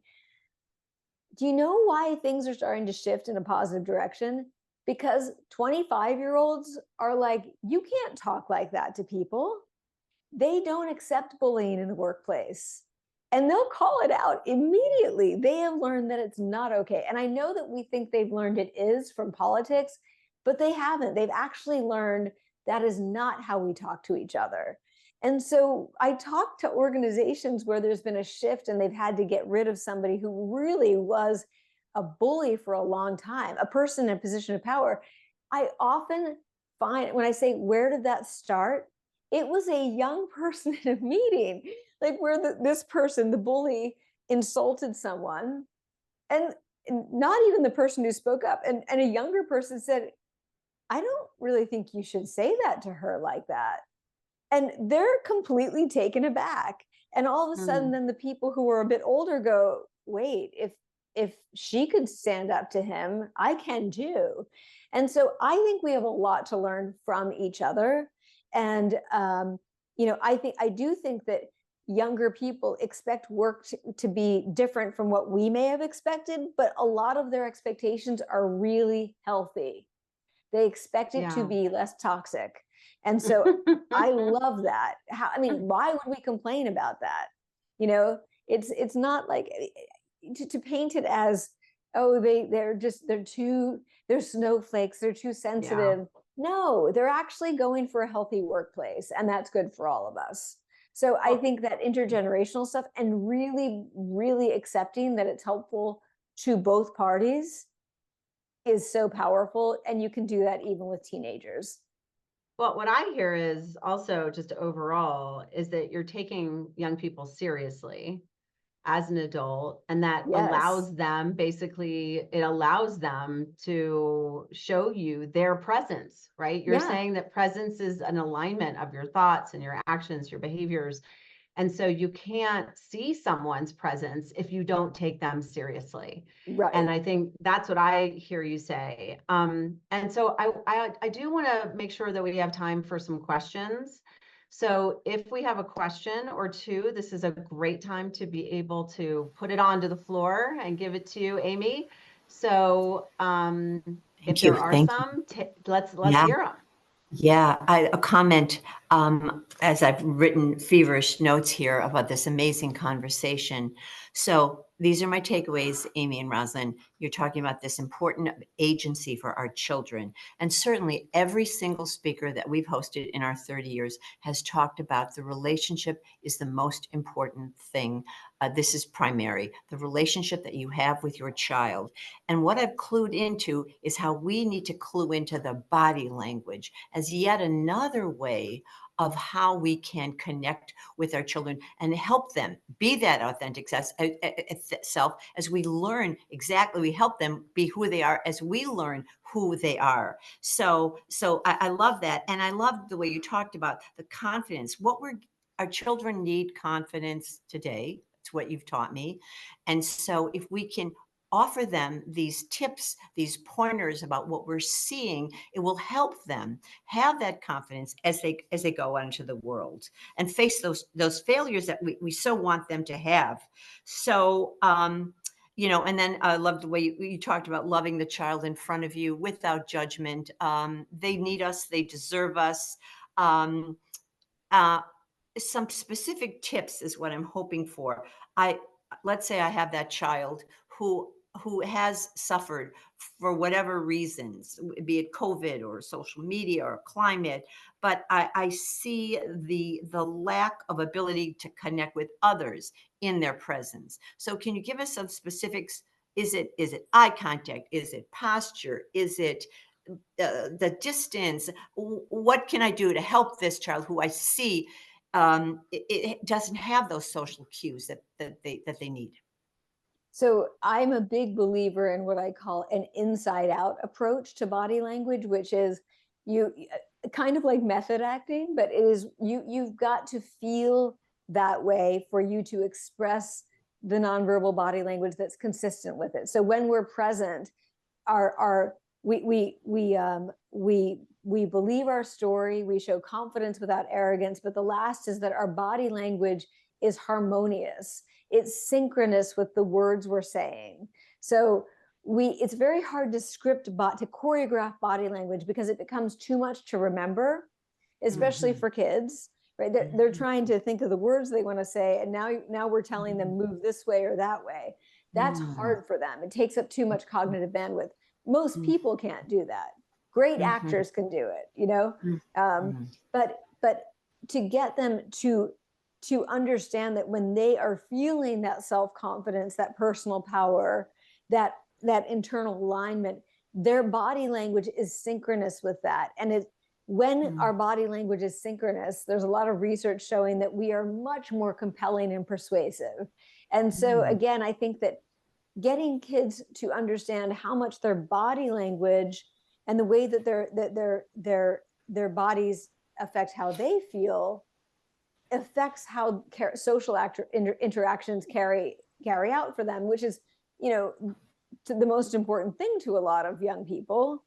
Do you know why things are starting to shift in a positive direction? Because 25-year-olds are like, you can't talk like that to people. They don't accept bullying in the workplace. And they'll call it out immediately. They have learned that it's not okay. And I know that we think they've learned it is from politics, but they haven't. They've actually learned that is not how we talk to each other. And so I talk to organizations where there's been a shift and they've had to get rid of somebody who really was a bully for a long time, a person in a position of power. I often find, when I say, where did that start? It was a young person in a meeting, like, where this person, the bully, insulted someone, and not even the person who spoke up. And a younger person said, I don't really think you should say that to her like that. And they're completely taken aback. And all of a sudden, then the people who are a bit older go, wait, if she could stand up to him, I can too. And so I think we have a lot to learn from each other. And I do think that younger people expect work to be different from what we may have expected, but a lot of their expectations are really healthy. They expect it to be less toxic. And so I love that. Why would we complain about that? It's not like to paint it as, oh, they're snowflakes, they're too sensitive. No, they're actually going for a healthy workplace, and that's good for all of us. So I think that intergenerational stuff and really, really accepting that it's helpful to both parties is so powerful. And you can do that even with teenagers. Well, what I hear is also just overall is that you're taking young people seriously as an adult, and that Yes. allows them, basically, it allows them to show you their presence, right? You're Yeah. saying that presence is an alignment of your thoughts and your actions, your behaviors. And so you can't see someone's presence if you don't take them seriously. Right. And I think that's what I hear you say. And so I do want to make sure that we have time for some questions. So if we have a question or two, this is a great time to be able to put it onto the floor and give it to you, Amy. So if Thank you. there are Thank you. some, let's Yeah. hear them. Yeah, a comment, as I've written feverish notes here about this amazing conversation. So these are my takeaways, Amy and Rosalind. You're talking about this important agency for our children. And certainly every single speaker that we've hosted in our 30 years has talked about the relationship is the most important thing. This is primary, the relationship that you have with your child. And what I've clued into is how we need to clue into the body language as yet another way of how we can connect with our children and help them be that authentic self as we learn exactly, we help them be who they are as we learn who they are. So I love that. And I love the way you talked about the confidence. Our children need confidence today. It's what you've taught me. And so if we can offer them these tips, these pointers about what we're seeing, it will help them have that confidence as they go out into the world and face those failures that we so want them to have. So and then I love the way you talked about loving the child in front of you without judgment. They need us, they deserve us. Um, uh, some specific tips is what I'm hoping for. I Let's say I have that child who has suffered for whatever reasons, be it COVID or social media or climate, but I see the lack of ability to connect with others in their presence. So can you give us some specifics? Is it eye contact? Is it posture? Is it the distance? What can I do to help this child who I see it doesn't have those social cues that they need? So I'm a big believer in what I call an inside out approach to body language, which is you kind of like method acting, but it is you've got to feel that way for you to express the nonverbal body language that's consistent with it. So when we're present, our we believe our story, we show confidence without arrogance, but the last is that our body language is harmonious. It's synchronous with the words we're saying. So it's very hard to to choreograph body language because it becomes too much to remember, especially for kids, right? They're trying to think of the words they want to say, and now we're telling them move this way or that way. That's hard for them. It takes up too much cognitive bandwidth. Most people can't do that. Great actors can do it, but to get them to understand that when they are feeling that self-confidence, that personal power, that internal alignment, their body language is synchronous with that. And when our body language is synchronous, there's a lot of research showing that we are much more compelling and persuasive. And so again, I think that getting kids to understand how much their body language and the way that their bodies affect how they feel affects how social interactions carry out for them, which is the most important thing to a lot of young people.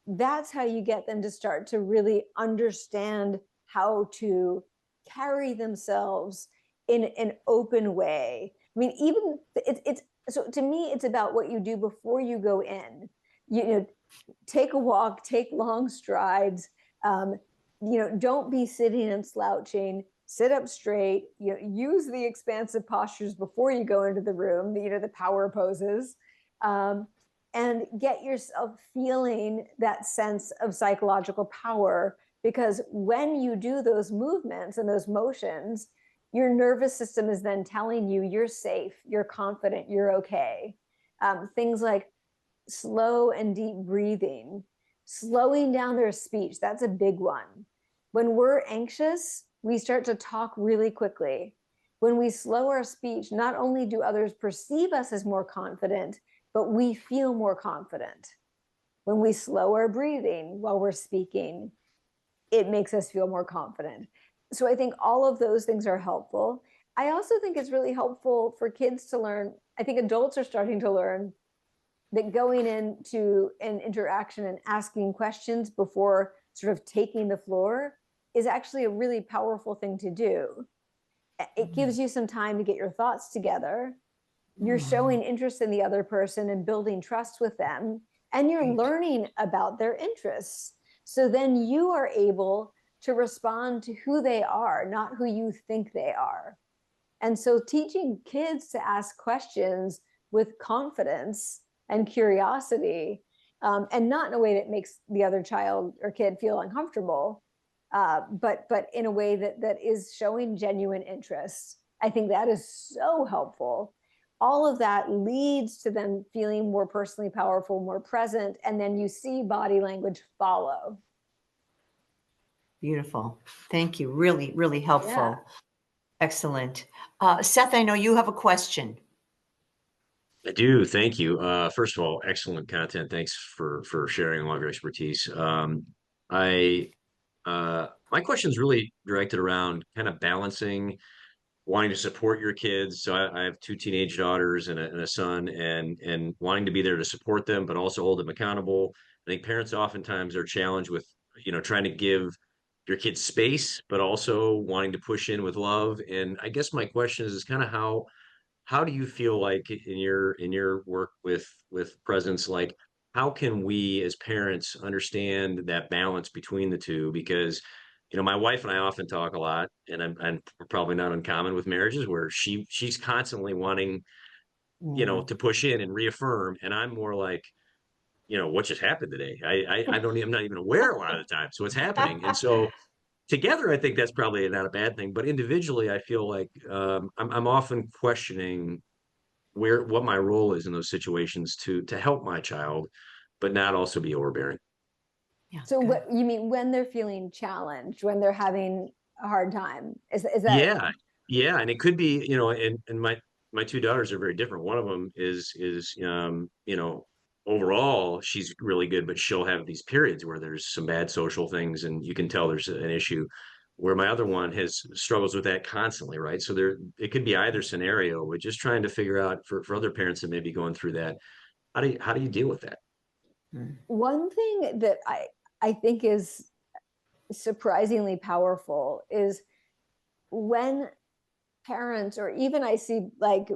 That's how you get them to start to really understand how to carry themselves in an open way. I mean, even it's so to me, it's about what you do before you go in. Take a walk, take long strides. Don't be sitting and slouching. Sit up straight. Use the expansive postures before you go into the room. The power poses, and get yourself feeling that sense of psychological power because when you do those movements and those motions, your nervous system is then telling you you're safe, you're confident, you're okay. Things like slow and deep breathing, slowing down their speech, that's a big one. When we're anxious, we start to talk really quickly. When we slow our speech, not only do others perceive us as more confident, but we feel more confident. When we slow our breathing while we're speaking, it makes us feel more confident. So I think all of those things are helpful. I also think it's really helpful for kids to learn. I think adults are starting to learn that going into an interaction and asking questions before sort of taking the floor is actually a really powerful thing to do. It gives you some time to get your thoughts together. You're showing interest in the other person and building trust with them, and you're learning about their interests. So then you are able to respond to who they are, not who you think they are. And so teaching kids to ask questions with confidence and curiosity, and not in a way that makes the other child or kid feel uncomfortable, but in a way that is showing genuine interest. I think that is so helpful. All of that leads to them feeling more personally powerful, more present, and then you see body language follow. Beautiful. Thank you. Really, really helpful. Yeah. Excellent. Seth, I know you have a question. I do. Thank you. First of all, excellent content. Thanks for sharing all of your expertise. I My question is really directed around kind of balancing wanting to support your kids. So I have two teenage daughters and a son, and wanting to be there to support them, but also hold them accountable. I think parents oftentimes are challenged with, trying to give your kids space, but also wanting to push in with love. And I guess my question is kind of how do you feel like in your work with presence, like how can we as parents understand that balance between the two? Because my wife and I often talk a lot, and I'm probably not uncommon with marriages where she's constantly wanting to push in and reaffirm, and I'm more like, what just happened today? I'm not even aware a lot of the time, so it's happening. And so together, I think that's probably not a bad thing, but individually I feel like I'm often questioning what my role is in those situations to help my child, but not also be overbearing. Yeah. So good. what you mean when they're feeling challenged, when they're having a hard time? Is that Yeah, and it could be, and my two daughters are very different. One of them is overall she's really good, but she'll have these periods where there's some bad social things, and you can tell there's an issue. Where my other one has struggles with that constantly, right? So it could be either scenario. We're just trying to figure out for other parents that may be going through that, how do you deal with that? one thing that I think is surprisingly powerful is when parents, or even I see like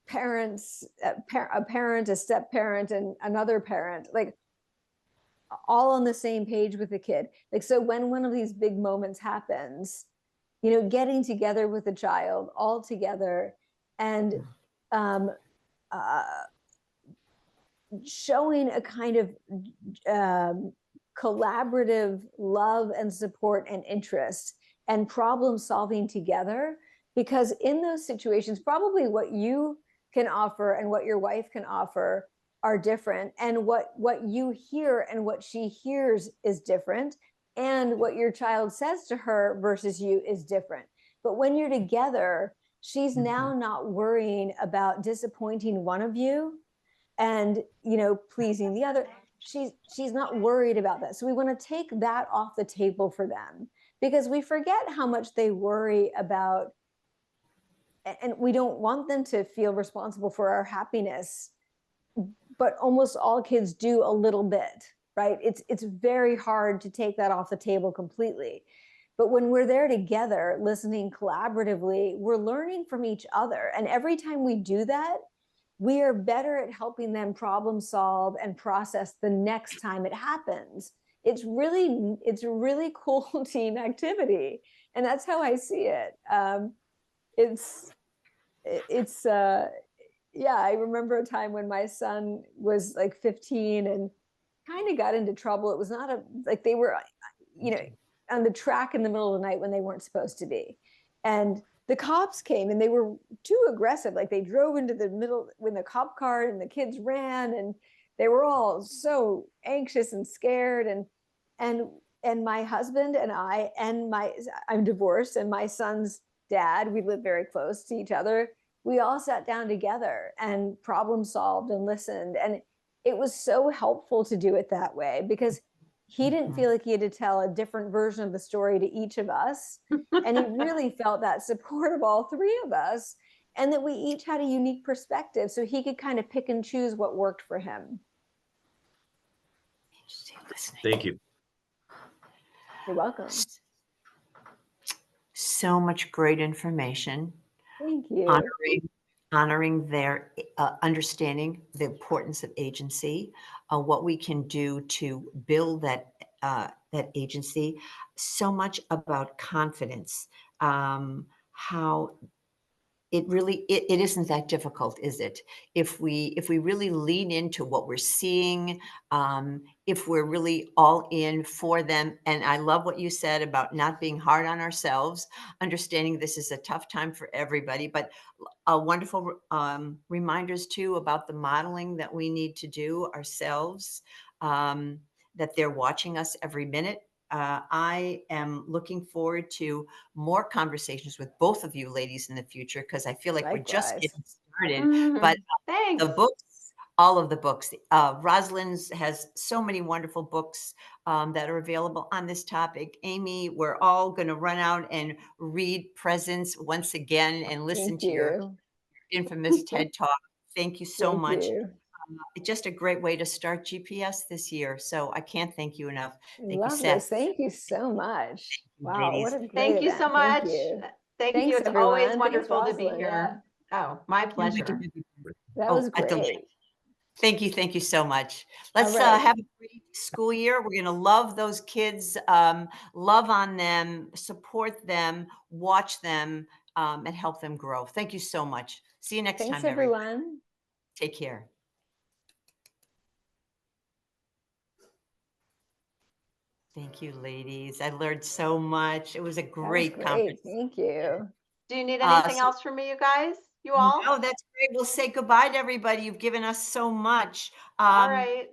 parents, a parent, a step parent, and another parent, like all on the same page with the kid. Like, so when one of these big moments happens, getting together with the child all together and uh, showing a kind of collaborative love and support and interest and problem solving together. Because in those situations, probably what you can offer and what your wife can offer are different, and what you hear and what she hears is different, and what your child says to her versus you is different. But when you're together, she's now not worrying about disappointing one of you and pleasing the other. She's not worried about that. So we want to take that off the table for them, because we forget how much they worry about, and we don't want them to feel responsible for our happiness, but almost all kids do a little bit, right? It's very hard to take that off the table completely. But when we're there together, listening collaboratively, we're learning from each other. And every time we do that, we are better at helping them problem solve and process the next time it happens. It's a really cool team activity. And that's how I see it. Yeah, I remember a time when my son was like 15 and kind of got into trouble. It was not like they were you know, on the track in the middle of the night when they weren't supposed to be. And the cops came and they were too aggressive. Like they drove into the middle when the cop car and the kids ran, and they were all so anxious and scared. And my husband and I'm divorced, and my son's dad, we live very close to each other. We all sat down together and problem solved and listened. And it was so helpful to do it that way, because he didn't feel like he had to tell a different version of the story to each of us. And he really felt that support of all three of us, and that we each had a unique perspective, so he could kind of pick and choose what worked for him. Thank you. You're welcome. So much great information. Thank you. Honoring their understanding the importance of agency, what we can do to build that agency. So much about confidence. How it really it isn't that difficult, is it? If we really lean into what we're seeing, if we're really all in for them. And I love what you said about not being hard on ourselves, understanding this is a tough time for everybody, but wonderful reminders too about the modeling that we need to do ourselves, that they're watching us every minute. I am looking forward to more conversations with both of you ladies in the future, because I feel like we're just Likewise. getting started. But Thanks. the books, all of the books, Rosalind has so many wonderful books that are available on this topic. Amy, we're all going to run out and read Presence once again and listen Thank to your you. infamous TED Talk. Thank you so Thank much. you. It's just a great way to start GPS this year. So I can't thank you enough. Thank you, Love Seth. this. Thank you so much. you, Wow, ladies. what a great Thank you event. so much. Thank you. Thank you. Thanks, It's everyone. always Thanks, wonderful to be Rosalind. here. Oh, my Can't wait to pleasure. be with you. That was a delight. great. Thank you so much. Let's right. have a great school year. We're going to love those kids, love on them, support them, watch them, and help them grow. Thank you so much. See you next Thanks, time, everyone. everyone. Take care. Thank you, ladies. I learned so much. It was a great conference. Thank you. Do you need anything so- else from me, you guys? You all? No, that's great. We'll say goodbye to everybody. You've given us so much. All right.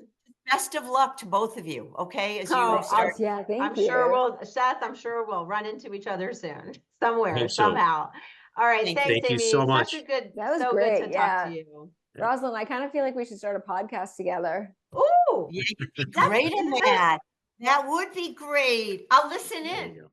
Best of luck to both of you. Okay, as you Oh, start. Yeah, thank I'm you. sure we'll, Seth, I'm sure we'll run into each other soon, somewhere, Hope so. somehow. All right. Thank you. Thanks, Thank you Amy. so much. Such a good, That was so great. good to talk to you. Rosalind, I kind of feel like we should start a podcast together. Ooh. Yeah, you'd be great in that. That would be great. I'll listen There in. you go.